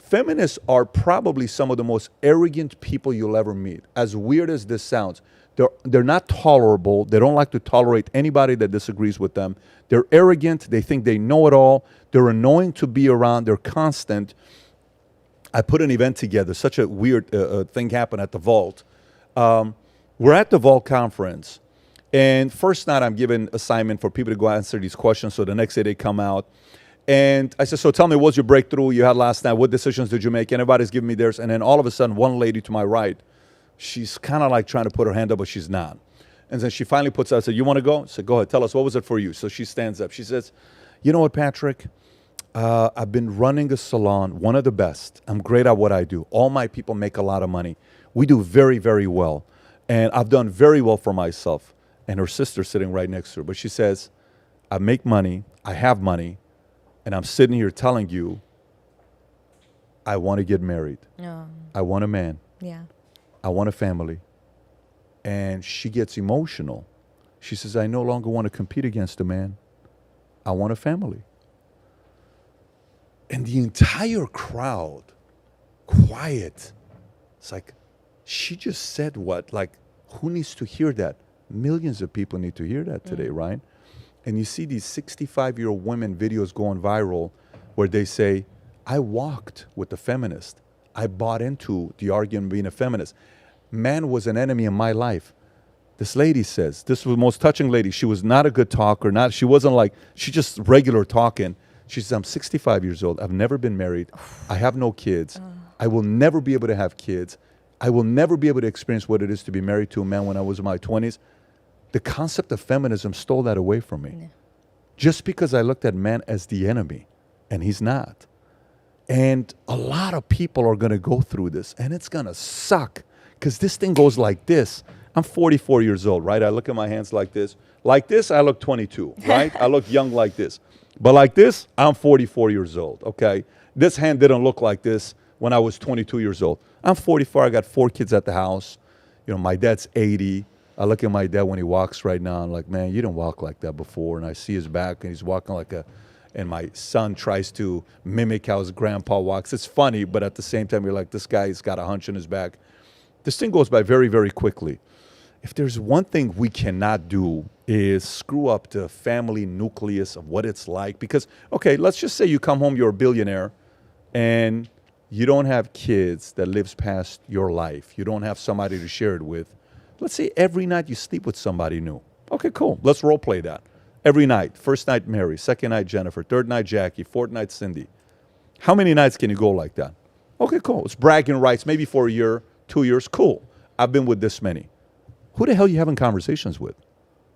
Feminists are probably some of the most arrogant people you'll ever meet. As weird as this sounds, they're not tolerable. They don't like to tolerate anybody that disagrees with them. They're arrogant. They think they know it all. They're annoying to be around. They're constant. I put an event together. Such a weird thing happened at the Vault. We're at the Vault conference. And first night, I'm giving assignment for people to go answer these questions. So the next day they come out. And I said, so tell me, what's your breakthrough you had last night? What decisions did you make? And everybody's giving me theirs. And then all of a sudden, one lady to my right, she's kind of like trying to put her hand up, but she's not. And then she finally puts out, I said, you want to go? I said, go ahead, tell us, what was it for you? So she stands up. She says, you know what, Patrick? I've been running a salon, one of the best. I'm great at what I do. All my people make a lot of money. We do very, very well. And I've done very well for myself. And her sister's sitting right next to her. But she says, I make money, I have money, and I'm sitting here telling you, I want to get married. Oh. I want a man. Yeah. I want a family. And she gets emotional. She says, I no longer want to compete against a man. I want a family. And the entire crowd, quiet. It's like, she just said what? Like, who needs to hear that? Millions of people need to hear that today, right? And you see these 65-year-old women videos going viral where they say, I walked with the feminist. I bought into the argument of being a feminist. Man was an enemy in my life. This lady says, this was the most touching lady. She was not a good talker. She wasn't like, she just regular talking. She says, I'm 65 years old. I've never been married. I have no kids. I will never be able to have kids. I will never be able to experience what it is to be married to a man when I was in my 20s. The concept of feminism stole that away from me. Yeah. Just because I looked at man as the enemy, and he's not. And a lot of people are going to go through this, and it's going to suck, because this thing goes like this. I'm 44 years old, right? I look at my hands like this. Like this, I look 22, right? I look young like this. But like this, I'm 44 years old, okay? This hand didn't look like this when I was 22 years old. I'm 44. I got 4 kids at the house. You know, my dad's 80. I look at my dad when he walks right now. I'm like, man, you didn't walk like that before. And I see his back, and he's walking like a, and my son tries to mimic how his grandpa walks. It's funny, but at the same time, you're like, this guy's got a hunch in his back. This thing goes by very, very quickly. If there's one thing we cannot do is screw up the family nucleus of what it's like. Because, okay, let's just say you come home, you're a billionaire, and you don't have kids that lives past your life. You don't have somebody to share it with. Let's say every night you sleep with somebody new. Okay, cool. Let's role play that. Every night. First night, Mary. Second night, Jennifer. Third night, Jackie. Fourth night, Cindy. How many nights can you go like that? Okay, cool. It's bragging rights. Maybe for a year, 2 years. Cool. I've been with this many. Who the hell are you having conversations with?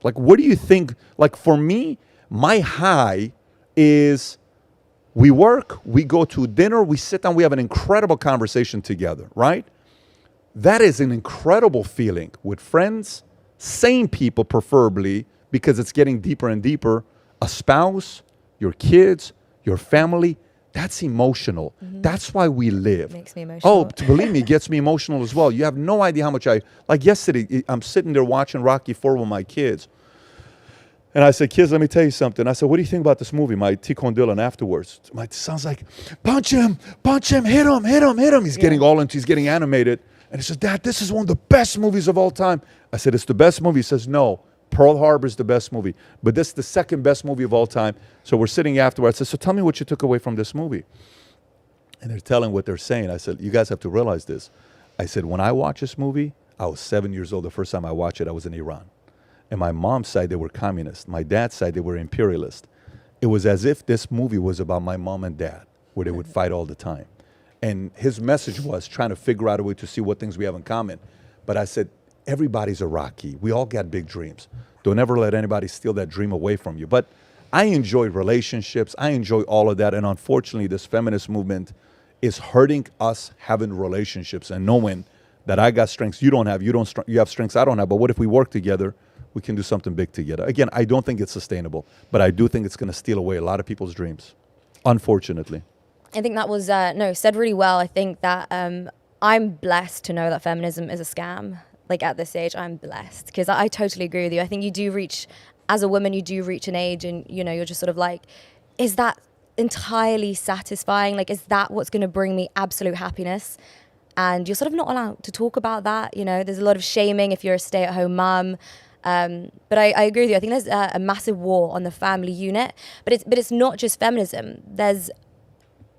Like, what do you think? Like, for me, my high is we work, we go to dinner, we sit down, we have an incredible conversation together, right? That is an incredible feeling with friends, sane people preferably, because it's getting deeper and deeper. A spouse, your kids, your family, that's emotional. Mm-hmm. That's why we live. Makes me emotional. Oh, believe me, it gets me emotional as well. You have no idea how much like yesterday, I'm sitting there watching Rocky IV with my kids. And I said, kids, let me tell you something. I said, what do you think about this movie? My Tico Dylan afterwards. My son's like, punch him, hit him. He's getting animated. And he says, Dad, this is one of the best movies of all time. I said, it's the best movie. He says, no, Pearl Harbor is the best movie. But this is the second best movie of all time. So we're sitting afterwards. I said, so tell me what you took away from this movie. And they're telling what they're saying. I said, you guys have to realize this. I said, when I watched this movie, I was 7 years old. The first time I watched it, I was in Iran. And my mom's side, they were communists. My dad's side, they were imperialist. It was as if this movie was about my mom and dad, where they would fight all the time. And his message was trying to figure out a way to see what things we have in common. But I said, everybody's a Rocky. We all got big dreams. Don't ever let anybody steal that dream away from you. But I enjoy relationships. I enjoy all of that. And unfortunately, this feminist movement is hurting us having relationships and knowing that I got strengths you don't have. You have strengths I don't have. But what if we work together? We can do something big together. Again, I don't think it's sustainable, but I do think it's going to steal away a lot of people's dreams, unfortunately. I think that was, said really well. I think that I'm blessed to know that feminism is a scam. Like at this age, I'm blessed because I totally agree with you. I think you do reach, as a woman, you do reach an age and, you know, you're just sort of like, is that entirely satisfying? Like, is that what's going to bring me absolute happiness? And you're sort of not allowed to talk about that. You know, there's a lot of shaming if you're a stay-at-home mum. But I agree with you. I think there's a massive war on the family unit. But it's not just feminism. There's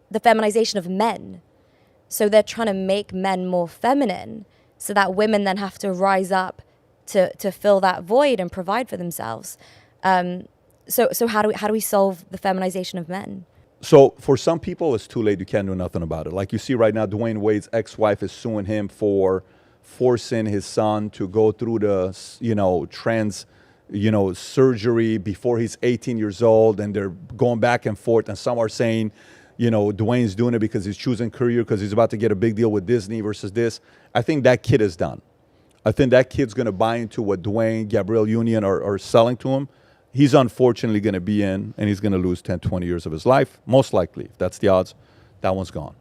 the feminization of men. So they're trying to make men more feminine so that women then have to rise up to fill that void and provide for themselves. So how do we solve the feminization of men? So for some people, it's too late. You can't do nothing about it. Like you see right now, Dwayne Wade's ex-wife is suing him for forcing his son to go through the, trans, surgery before he's 18 years old. And they're going back and forth. And some are saying, Dwayne's doing it because he's choosing career because he's about to get a big deal with Disney versus this. I think that kid is done. I think that kid's going to buy into what Dwayne, Gabrielle Union are selling to him. He's unfortunately going to be in, and he's going to lose 10, 20 years of his life. Most likely, if that's the odds, that one's gone.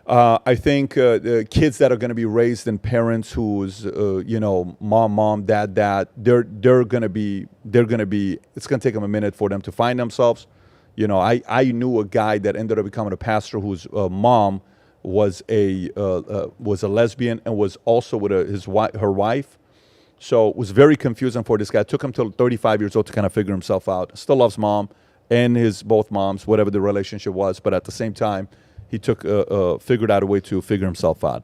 I think the kids that are going to be raised in parents who's, mom, dad, they're going to be, it's going to take them a minute for them to find themselves. I knew a guy that ended up becoming a pastor whose mom was a lesbian and was also with her wife. So it was very confusing for this guy. It took him till 35 years old to kind of figure himself out. Still loves mom and his both moms, whatever the relationship was. But at the same time, he figured out a way to figure himself out.